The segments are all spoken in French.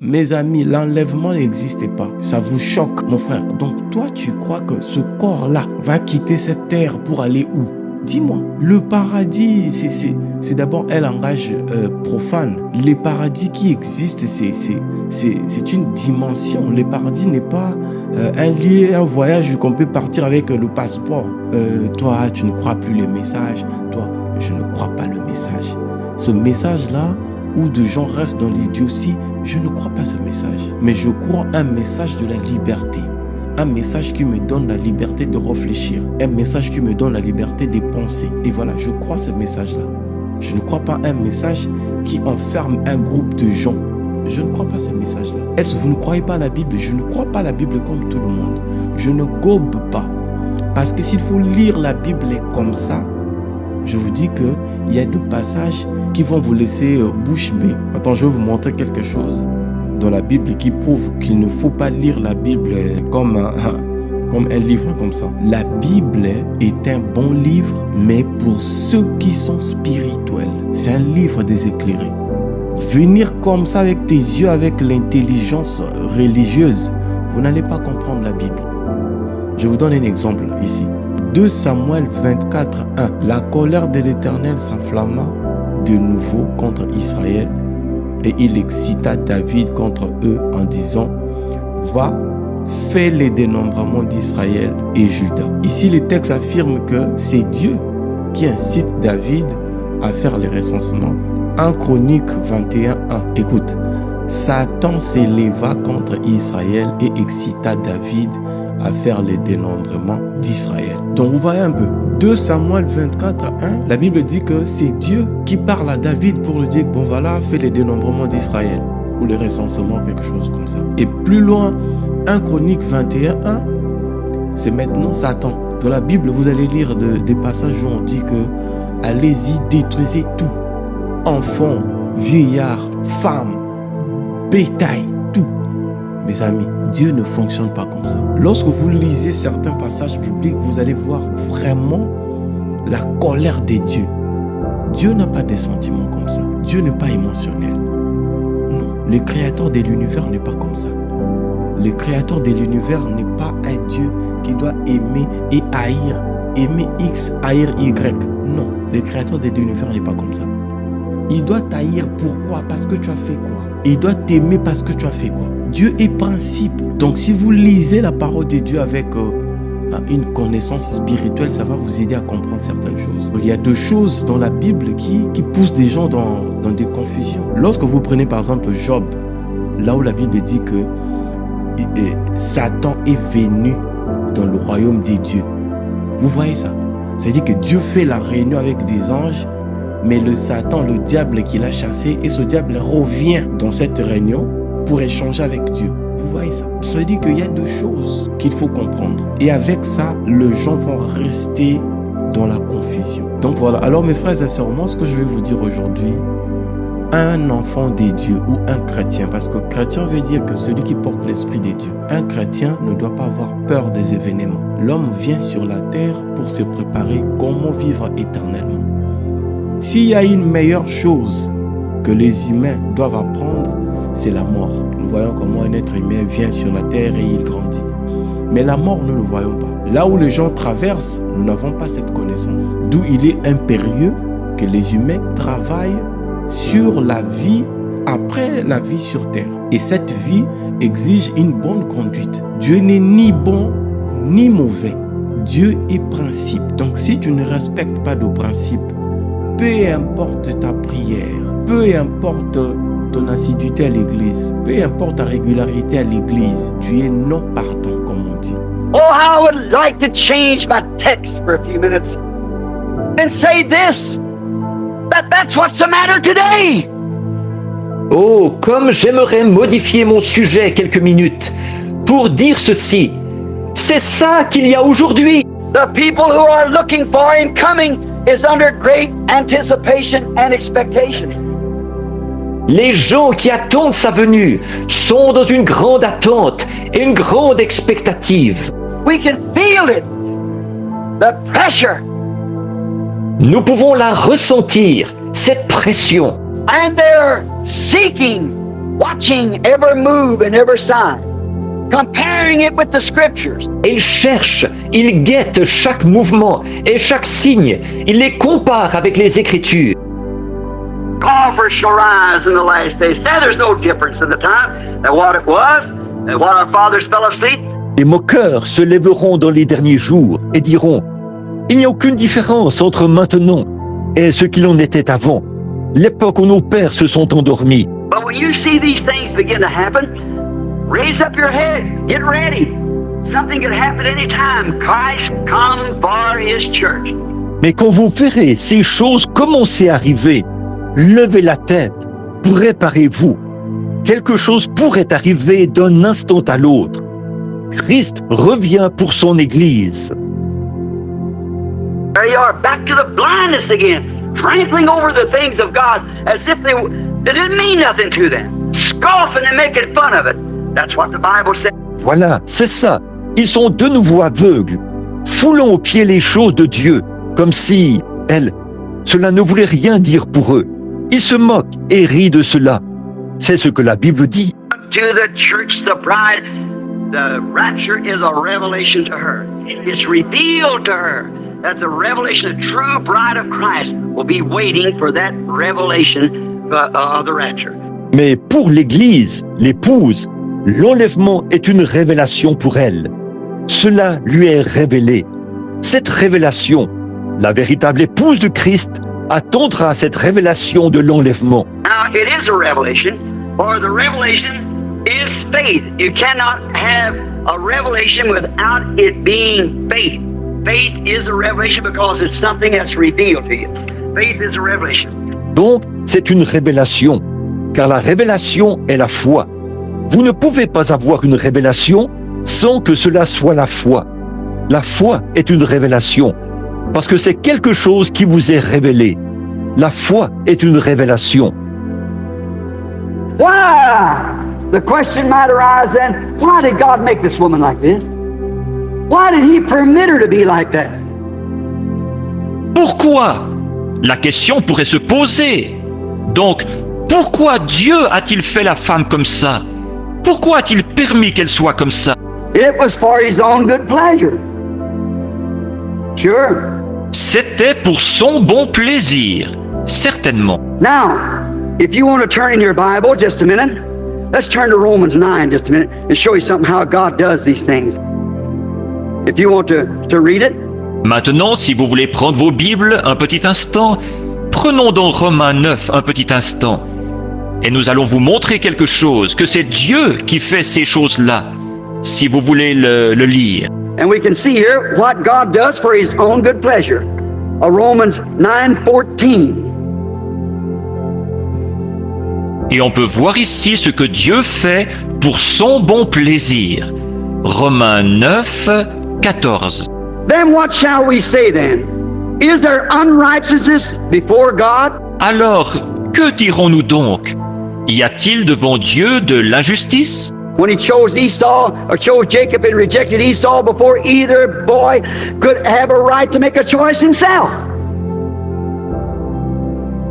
Mes amis, l'enlèvement n'existe pas. Ça vous choque, mon frère. Donc toi, tu crois que ce corps-là va quitter cette terre pour aller où? Dis-moi. Le paradis, c'est d'abord un langage profane. Les paradis qui existent, c'est une dimension. Le paradis n'est pas un lieu, un voyage qu'on peut partir avec le passeport. Toi, tu ne crois plus le message. Toi, je ne crois pas le message. Ce message-là, où de gens restent dans l'idiotie, je ne crois pas ce message. Mais je crois un message de la liberté. Un message qui me donne la liberté de réfléchir. Un message qui me donne la liberté de penser. Et voilà, je crois ce message-là. Je ne crois pas un message qui enferme un groupe de gens. Je ne crois pas ce message-là. Est-ce que vous ne croyez pas à la Bible? Je ne crois pas à la Bible comme tout le monde. Je ne gobe pas. Parce que s'il faut lire la Bible comme ça, je vous dis qu'il y a deux passages qui vont vous laisser bouche bée. Attends, je vais vous montrer quelque chose dans la Bible qui prouve qu'il ne faut pas lire la Bible comme un livre comme ça. La Bible est un bon livre, mais pour ceux qui sont spirituels. C'est un livre des éclairés. Venir comme ça avec tes yeux, avec l'intelligence religieuse, vous n'allez pas comprendre la Bible. Je vous donne un exemple ici. 2 Samuel 24, 1. La colère de l'Éternel s'enflamma de nouveau contre Israël et il excita David contre eux en disant: va, fais les dénombrements d'Israël et Juda. Ici, le texte affirme que c'est Dieu qui incite David à faire les recensements. 1 Chronique 21, 1. Écoute, Satan s'éleva contre Israël et excita David à faire les dénombrements d'Israël. Donc vous voyez un peu, 2 Samuel 24, 1, la Bible dit que c'est Dieu qui parle à David pour lui dire: bon voilà, fais les dénombrements d'Israël, ou les recensements, quelque chose comme ça. Et plus loin, 1 Chronique 21, 1, c'est maintenant Satan. Dans la Bible, vous allez lire des passages où on dit que allez-y, détruisez tout. Enfants, vieillards, femmes, bétail, tout. Mes amis, Dieu ne fonctionne pas comme ça. Lorsque vous lisez certains passages bibliques, vous allez voir vraiment la colère de Dieu. Dieu n'a pas des sentiments comme ça. Dieu n'est pas émotionnel. Non, le créateur de l'univers n'est pas comme ça. Le créateur de l'univers n'est pas un Dieu qui doit aimer et haïr. Aimer X, haïr Y. Non, le créateur de l'univers n'est pas comme ça. Il doit t'haïr pourquoi? Parce que tu as fait quoi? Il doit t'aimer parce que tu as fait quoi? Dieu est principe. Donc si vous lisez la parole de Dieu avec une connaissance spirituelle, ça va vous aider à comprendre certaines choses. Il y a deux choses dans la Bible qui poussent des gens dans des confusions. Lorsque vous prenez par exemple Job, là où la Bible dit que Satan est venu dans le royaume des dieux. Vous voyez ça? C'est-à-dire que Dieu fait la réunion avec des anges, mais le Satan, le diable qui l'a chassé, et ce diable revient dans cette réunion pour échanger avec Dieu. Vous voyez ça? Ça veut dire qu'il y a deux choses qu'il faut comprendre. Et avec ça, les gens vont rester dans la confusion. Donc voilà. Alors mes frères et sœurs, moi ce que je vais vous dire aujourd'hui, un enfant des dieux ou un chrétien, parce que chrétien veut dire que celui qui porte l'esprit des dieux. Un chrétien ne doit pas avoir peur des événements. L'homme vient sur la terre pour se préparer comment vivre éternellement. S'il y a une meilleure chose que les humains doivent apprendre, c'est la mort. Nous voyons comment un être humain vient sur la terre et il grandit. Mais la mort, nous ne le voyons pas. Là où les gens traversent, nous n'avons pas cette connaissance. D'où il est impérieux que les humains travaillent sur la vie après la vie sur terre. Et cette vie exige une bonne conduite. Dieu n'est ni bon ni mauvais. Dieu est principe. Donc si tu ne respectes pas de principe, peu importe ta prière, peu importe ton assiduité à l'église, peu importe ta régularité à l'église, tu es non partant, comme on dit. Oh, how I would like to change my text for a few minutes and say this, that's what's the matter today. Oh, comme j'aimerais modifier mon sujet quelques minutes pour dire ceci. C'est ça qu'il y a aujourd'hui. The people who are looking for him coming is under great anticipation and expectation. Les gens qui attendent sa venue sont dans une grande attente et une grande expectative. We can feel it. The pressure. Nous pouvons la ressentir, cette pression. And they're seeking watching every move and every sign, comparing it with the scriptures. Et il cherche, il guette chaque mouvement et chaque signe. Il les compare avec les Écritures. Scoffers shall rise in the last days. Say there's no difference in the time than what it was, and what our fathers fell asleep. Les moqueurs se lèveront dans les derniers jours et diront « Il n'y a aucune différence entre maintenant et ce qu'il en était avant, l'époque où nos pères se sont endormis. But when you see these things begin to happen, raise up your head, get ready. Something could happen any time. Christ come for His church. » Mais quand vous verrez ces choses commencer à arriver, levez la tête, préparez-vous. Quelque chose pourrait arriver d'un instant à l'autre. Christ revient pour son Église. There you are, back to the blindness again, trampling over the things of God as if they didn't mean nothing to them, scoffing and making fun of it. That's what the Bible said. Voilà, c'est ça. Ils sont de nouveau aveugles, foulant aux pieds les choses de Dieu, comme si, cela ne voulait rien dire pour eux. Ils se moquent et rient de cela. C'est ce que la Bible dit. To the church, the bride, the rapture is a revelation to her. It's revealed to her that the revelation, the true bride of Christ, will be waiting for that revelation of the rapture. Mais pour l'Église, l'épouse, l'enlèvement est une révélation pour elle. Cela lui est révélé. Cette révélation, la véritable épouse de Christ, attendra cette révélation de l'enlèvement. Now, it is a revelation, for the revelation is faith. You cannot have a revelation without it being faith. Faith is a revelation because it's something that's revealed to you. Faith is a revelation. Donc, c'est une révélation, car la révélation est la foi. Vous ne pouvez pas avoir une révélation sans que cela soit la foi. La foi est une révélation, parce que c'est quelque chose qui vous est révélé. La foi est une révélation. Why? The question might arise then, why did God make this woman like this? Why did He permit her to be like that? Pourquoi? La question pourrait se poser. Donc, pourquoi Dieu a-t-il fait la femme comme ça? Pourquoi a-t-il permis qu'elle soit comme ça? It was for His own good pleasure. Sure. C'était pour son bon plaisir, certainement. Now, if you want to turn in your Bible just a minute, let's turn to Romans 9 just a minute and show you something how God does these things. If you want to read it. Maintenant, si vous voulez prendre vos Bibles un petit instant, prenons dans Romains 9 un petit instant. Et nous allons vous montrer quelque chose, que c'est Dieu qui fait ces choses-là, si vous voulez le lire. And we can see here what God does for His own good pleasure. Romans 9:14. Et on peut voir ici ce que Dieu fait pour son bon plaisir. Romains 9, 14. Then what shall we say then? Is there unrighteousness before God? Alors, que dirons-nous donc? Y a-t-il devant Dieu de l'injustice? When He chose Esau, or chose Jacob and rejected Esau before either boy could have a right to make a choice himself.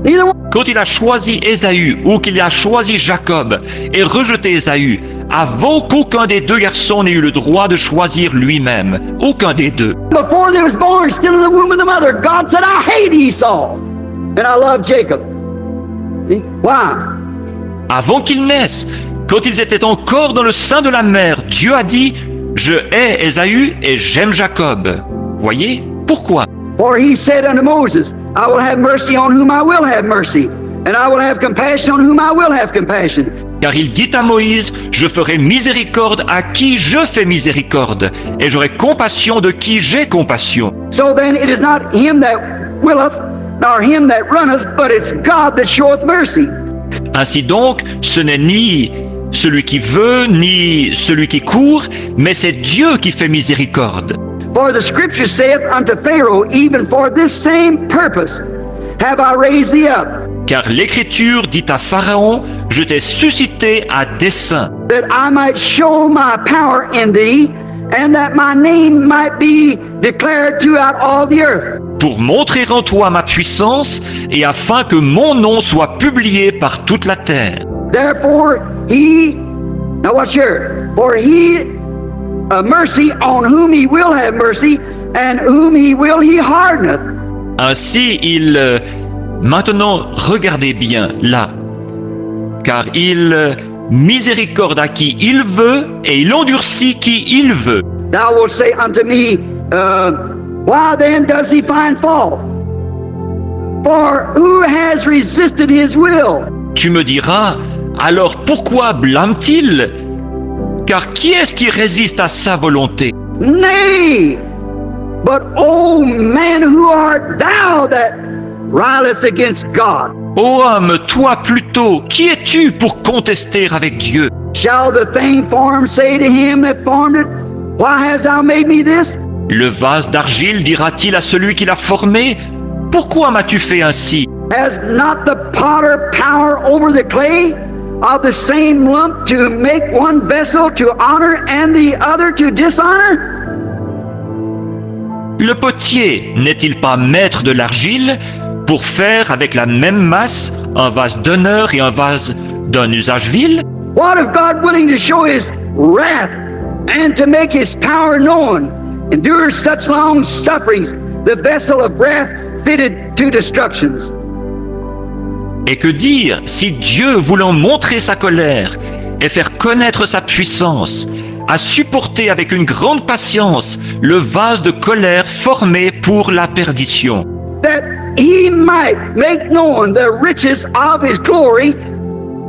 Neither one. Quand il a choisi Ésaü ou qu'il a choisi Jacob et rejeté Ésaü, avant qu'aucun des deux garçons n'ait eu le droit de choisir lui-même, aucun des deux. Before they was born, still in the womb of the mother, God said, I hate Esau, and I love Jacob. See? Why? Avant qu'ils naissent, quand ils étaient encore dans le sein de la mère, Dieu a dit « Je hais Ésaü et j'aime Jacob ». Voyez? Pourquoi? For He said unto Moses, I will have mercy on whom I will have mercy, and I will have compassion on whom I will have compassion. Car il dit à Moïse « Je ferai miséricorde à qui je fais miséricorde, et j'aurai compassion de qui j'ai compassion. » So then it is not him that willeth, nor him that runneth, but it's God that showeth mercy. Ainsi donc, ce n'est ni celui qui veut, ni celui qui court, mais c'est Dieu qui fait miséricorde. For the Scripture saith unto Pharaoh, even for this same purpose have I raised thee up, Car l'Écriture dit à Pharaon « Je t'ai suscité à dessein, that I might show my power in thee, and that my name might be declared throughout all the earth. pour montrer en toi ma puissance, et afin que mon nom soit publié par toute la terre. » Therefore, now what's your? For he, mercy on whom he will have mercy, and whom he will he hardeneth. Ainsi, maintenant, regardez bien là, car il miséricorde à qui il veut, et il endurcit qui il veut. Thou wilt say unto me, why then does he find fault? For who has resisted his will? Tu me diras, alors pourquoi blâme-t-il? Car qui est-ce qui résiste à sa volonté? Nay, but O man, who art thou that railest against God? Ô homme, toi plutôt, qui es-tu pour contester avec Dieu? Shall the thing formed say to him that formed it, why hast thou made me this? Le vase d'argile dira-t-il à celui qui l'a formé, pourquoi m'as-tu fait ainsi? Has not the potter power over the clay of the same lump to make one vessel to honor and the other to dishonor? Le potier n'est-il pas maître de l'argile pour faire avec la même masse un vase d'honneur et un vase d'un usage vil? What if God, willing to show his wrath and to make his power known, endures such long sufferings, the vessel of wrath fitted to destructions? Et que dire si Dieu, voulant montrer sa colère et faire connaître sa puissance, a supporté avec une grande patience le vase de colère formé pour la perdition? That he might make known the riches of his glory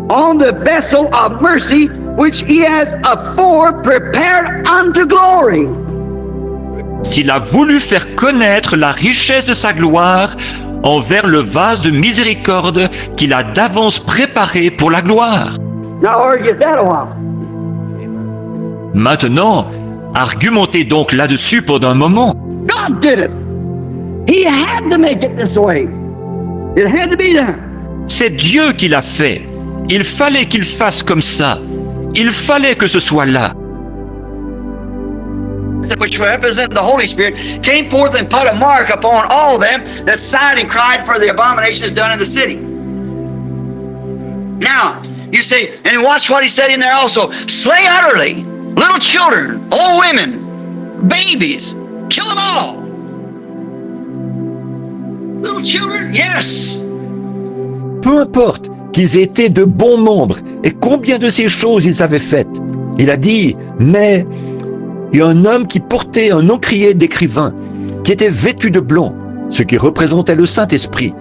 on the vessel of mercy which he has afore prepared unto glory. S'il a voulu faire connaître la richesse de sa gloire envers le vase de miséricorde qu'il a d'avance préparé pour la gloire. Now argue that a while. Maintenant, argumentez donc là-dessus pendant un moment. God did it. He had to make it this way. It had to be there. C'est Dieu qui l'a fait. Il fallait qu'il fasse comme ça. Il fallait que ce soit là. Which represent the Holy Spirit, came forth and put a mark upon all them that sighed and cried for the abominations done in the city. Now, you say, and watch what he said in there also, slay utterly, little children, old women, babies, kill them all. Little children, yes. Peu importe qu'ils étaient de bons membres et combien de ces choses ils avaient faites. Il a dit, mais il y a un homme qui portait un encrier d'écrivain, qui était vêtu de blanc, ce qui représentait le Saint-Esprit,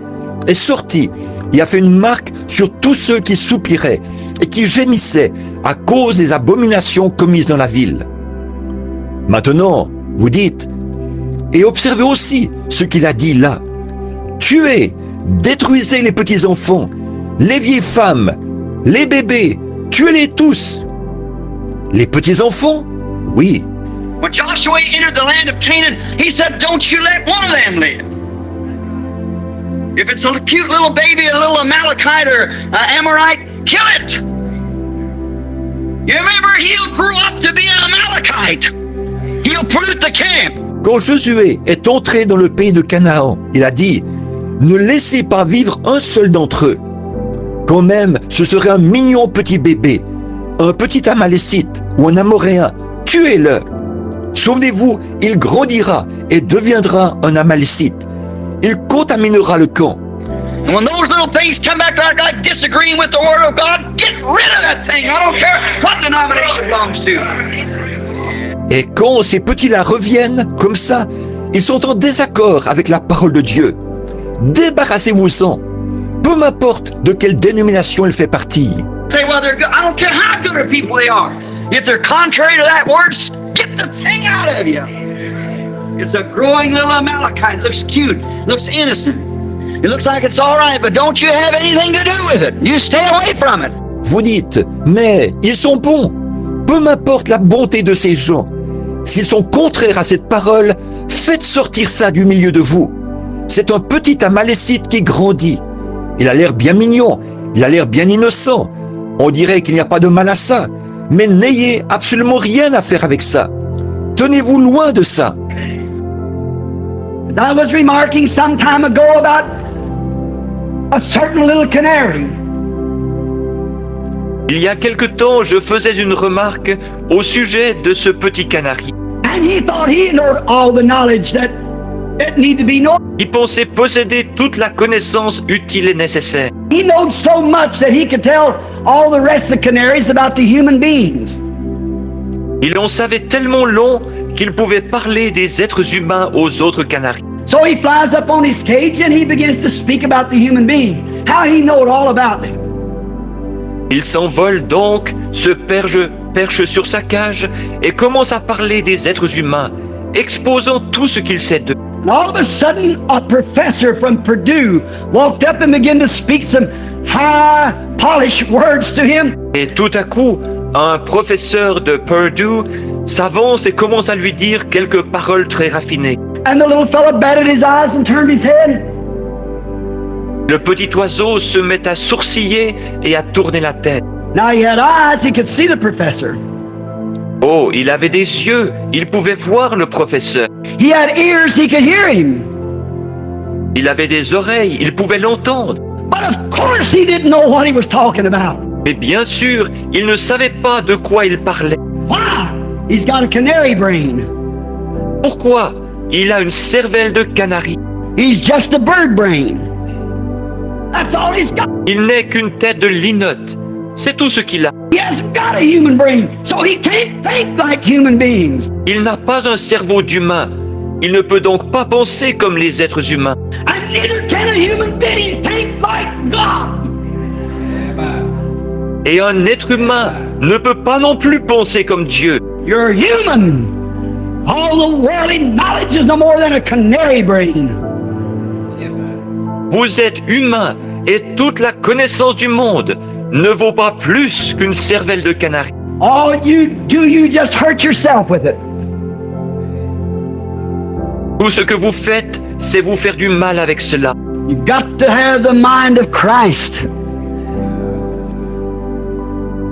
est sorti et a fait une marque sur tous ceux qui soupiraient et qui gémissaient à cause des abominations commises dans la ville. Maintenant, vous dites, et observez aussi ce qu'il a dit là. Tuez, détruisez les petits enfants, les vieilles femmes, les bébés, tuez-les tous. Les petits enfants? Oui. When Joshua entered the land of Canaan, he said, don't you let one of them live. If it's a cute little baby, a little Amalekite or Amorite, kill it. You remember, he'll grow up to be an Amalekite. He'll pollute the camp. Quand Josué est entré dans le pays de Canaan, il a dit, ne laissez pas vivre un seul d'entre eux. Quand même, ce serait un mignon petit bébé, un petit Amalécite ou un Amoréen, tuez-le. Souvenez-vous, il grandira et deviendra un Amalécite. Il contaminera le camp. And when those little things come back to God disagreeing with the word of God, get rid of that thing. I don't care what denomination it belongs to. Et quand ces petits-là reviennent comme ça, ils sont en désaccord avec la parole de Dieu. Débarrassez-vous-en. Peu m'importe de quelle dénomination elle fait partie. Say, well, they're good. I don't care how good of people they are. If they're contrary to that word, get the thing out of you. It's a growing little Amalekite. It looks cute. It looks innocent. It looks like it's all right, but don't you have anything to do with it. You stay away from it. Vous dites, mais ils sont bons. Peu m'importe la bonté de ces gens. S'ils sont contraires à cette parole, faites sortir ça du milieu de vous. C'est un petit Amalécite qui grandit. Il a l'air bien mignon, il a l'air bien innocent. On dirait qu'il n'y a pas de mal à ça, mais n'ayez absolument rien à faire avec ça. Tenez-vous loin de ça. I was remarking some time ago about a certain little canary. Il y a quelque temps, je faisais une remarque au sujet de ce petit canari. And he thought he knew all the knowledge that it need to be known. Il pensait posséder toute la connaissance utile et nécessaire. He knowed so much that he could tell all the rest of the canaries about the human beings. Il en savait tellement long qu'il pouvait parler des êtres humains aux autres canaris. So he flies up on his cage and he begins to speak about the human beings, how he knowed all about them. Il s'envole donc, se perche sur sa cage et commence à parler des êtres humains, exposant tout ce qu'il sait d'eux. And all of a sudden, a professor from Purdue walked up and began to speak some high, polished words to him. Et tout à coup, un professeur de Purdue s'avance et commence à lui dire quelques paroles très raffinées. And the little fellow batted his eyes and turned his head. Le petit oiseau se met à sourciller et à tourner la tête. Now he had eyes, he could see the professor. Oh, il avait des yeux, il pouvait voir le professeur. He had ears, he could hear him. Il avait des oreilles, il pouvait l'entendre. But of course he didn't know what he was talking about. Mais bien sûr, il ne savait pas de quoi il parlait. Why? He's got a canary brain. Pourquoi? Il a une cervelle de canari. He's just a bird brain. That's all he's got. Il n'est qu'une tête de linotte. C'est tout ce qu'il a. He hasn't got a human brain, so he can't think like human beings. Il n'a pas un cerveau d'humain. Il ne peut donc pas penser comme les êtres humains. And neither can a human being think like God. Et un être humain ne peut pas non plus penser comme Dieu. You're human. All the worldly knowledge is no more than a canary brain. Vous êtes humain et toute la connaissance du monde ne vaut pas plus qu'une cervelle de canari. All you do, you just hurt yourself with it. Tout ce que vous faites, c'est vous faire du mal avec cela. You've got to have the mind of Christ.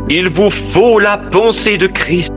Il vous faut la pensée de Christ.